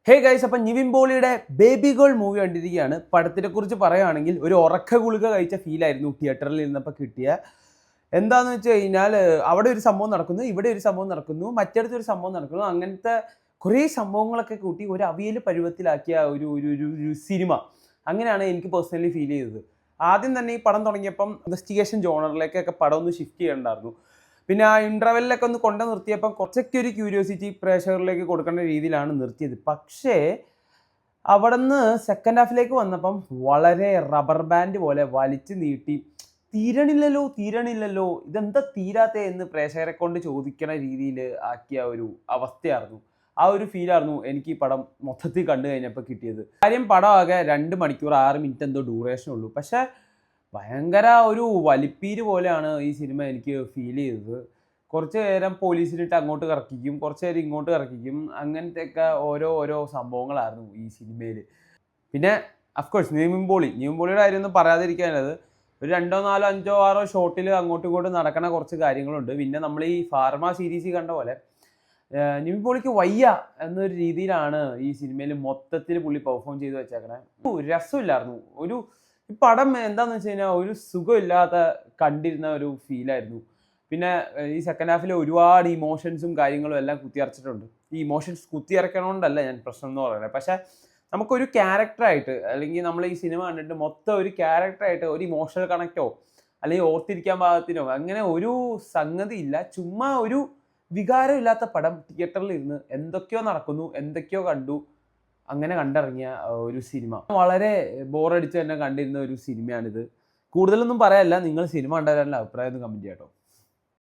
Hey guys, അപ്പം നിവിൻ പോളിയുടെ baby girl movie കണ്ടിരിക്കുകയാണ്. പടത്തിനെ കുറിച്ച് പറയുകയാണെങ്കിൽ ഒരു ഉറക്ക ഗുളിക കഴിച്ച ഫീലായിരുന്നു തിയേറ്ററിൽ ഇരുന്നപ്പോൾ കിട്ടിയ. എന്താണെന്ന് വെച്ച് കഴിഞ്ഞാൽ അവിടെ ഒരു സംഭവം നടക്കുന്നു, ഇവിടെ ഒരു സംഭവം നടക്കുന്നു, മറ്റടുത്തൊരു സംഭവം നടക്കുന്നു. അങ്ങനത്തെ കുറേ സംഭവങ്ങളൊക്കെ കൂട്ടി ഒരു അവിയൽ പരുവത്തിലാക്കിയ ഒരു ഒരു ഒരു ഒരു സിനിമ. അങ്ങനെയാണ് എനിക്ക് പേഴ്സണലി ഫീൽ ചെയ്തത്. ആദ്യം തന്നെ ഈ പടം തുടങ്ങിയപ്പം ഇൻവെസ്റ്റിഗേഷൻ ജോണറിലേക്കൊക്കെ പടം ഒന്ന് ഷിഫ്റ്റ് ചെയ്യണ്ടായിരുന്നു. പിന്നെ ആ ഇൻ്റർവെല്ലിലൊക്കെ ഒന്ന് കൊണ്ടു നിർത്തിയപ്പം കുറച്ചൊക്കെ ഒരു ക്യൂരിയോസിറ്റി പ്രേക്ഷകരിലേക്ക് കൊടുക്കേണ്ട രീതിയിലാണ് നിർത്തിയത്. പക്ഷേ അവിടെ നിന്ന് സെക്കൻഡ് ഹാഫിലേക്ക് വന്നപ്പം വളരെ റബ്ബർ ബാൻഡ് പോലെ വലിച്ചു നീട്ടി തീരണില്ലല്ലോ ഇതെന്താ തീരാത്ത എന്ന് പ്രേക്ഷകരെ കൊണ്ട് ചോദിക്കണ രീതിയിൽ ആക്കിയ ഒരു അവസ്ഥയായിരുന്നു. ആ ഒരു ഫീലായിരുന്നു എനിക്ക് ഈ പടം മൊത്തത്തിൽ കണ്ടു കഴിഞ്ഞപ്പോൾ കിട്ടിയത്. കാര്യം പടം ആകെ 2 മണിക്കൂർ 6 മിനിറ്റ് എന്തോ ഡ്യൂറേഷൻ ഉള്ളൂ. പക്ഷേ ഭയങ്കര ഒരു വലിപ്പീര് പോലെയാണ് ഈ സിനിമ എനിക്ക് ഫീൽ ചെയ്തത്. കുറച്ച് നേരം പോലീസിലിട്ട് അങ്ങോട്ട് കറക്കിക്കും, കുറച്ച് നേരം ഇങ്ങോട്ട് കറക്കിക്കും, അങ്ങനത്തെയൊക്കെ ഓരോ സംഭവങ്ങളായിരുന്നു ഈ സിനിമയിൽ. പിന്നെ അഫ്കോഴ്സ് നിവിൻ പോളിയുടെ കാര്യമൊന്നും പറയാതിരിക്കാനുള്ളത്, ഒരു 2, 4, 5, 6 ഷോട്ടിൽ അങ്ങോട്ടും ഇങ്ങോട്ടും നടക്കണ കുറച്ച് കാര്യങ്ങളുണ്ട്. പിന്നെ നമ്മൾ ഈ ഫാർമ സീരീസിൽ കണ്ട പോലെ നിവിൻ പോളിക്ക് വയ്യ എന്നൊരു രീതിയിലാണ് ഈ സിനിമയിൽ മൊത്തത്തിൽ പുള്ളി പെർഫോം ചെയ്ത് വെച്ചേക്കണേ. രസമില്ലായിരുന്നു. ഈ പടം എന്താണെന്ന് വെച്ച് കഴിഞ്ഞാൽ ഒരു സുഖമില്ലാത്ത കണ്ടിരുന്ന ഒരു ഫീലായിരുന്നു. പിന്നെ ഈ സെക്കൻഡ് ഹാഫിൽ ഒരുപാട് ഇമോഷൻസും കാര്യങ്ങളും എല്ലാം കുത്തിയറച്ചിട്ടുണ്ട്. ഈ ഇമോഷൻസ് കുത്തിയറക്കണോണ്ടല്ല ഞാൻ പ്രശ്നം എന്ന് പറയുന്നത്. പക്ഷേ നമുക്കൊരു ക്യാരക്ടറായിട്ട്, അല്ലെങ്കിൽ നമ്മൾ ഈ സിനിമ കണ്ടിട്ട് മൊത്തം ഒരു ക്യാരക്ടറായിട്ട് ഒരു ഇമോഷണൽ കണക്റ്റോ അല്ലെങ്കിൽ ഓർത്തിരിക്കാൻ പാകത്തിനോ അങ്ങനെ ഒരു സംഗതി ഇല്ല. ചുമ്മാ ഒരു വികാരമില്ലാത്ത പടം തിയേറ്ററിൽ ഇരുന്ന് എന്തൊക്കെയോ നടക്കുന്നു, എന്തൊക്കെയോ കണ്ടു, അങ്ങനെ കണ്ടിറങ്ങിയ ഒരു സിനിമ. വളരെ ബോറടിച്ച് തന്നെ കണ്ടിരുന്ന ഒരു സിനിമയാണിത്. കൂടുതലൊന്നും പറയാനല്ല, നിങ്ങൾ സിനിമ കണ്ടവരുടെ അഭിപ്രായം ഒന്ന് കമൻറ്റ് ചെയ്യാം കേട്ടോ.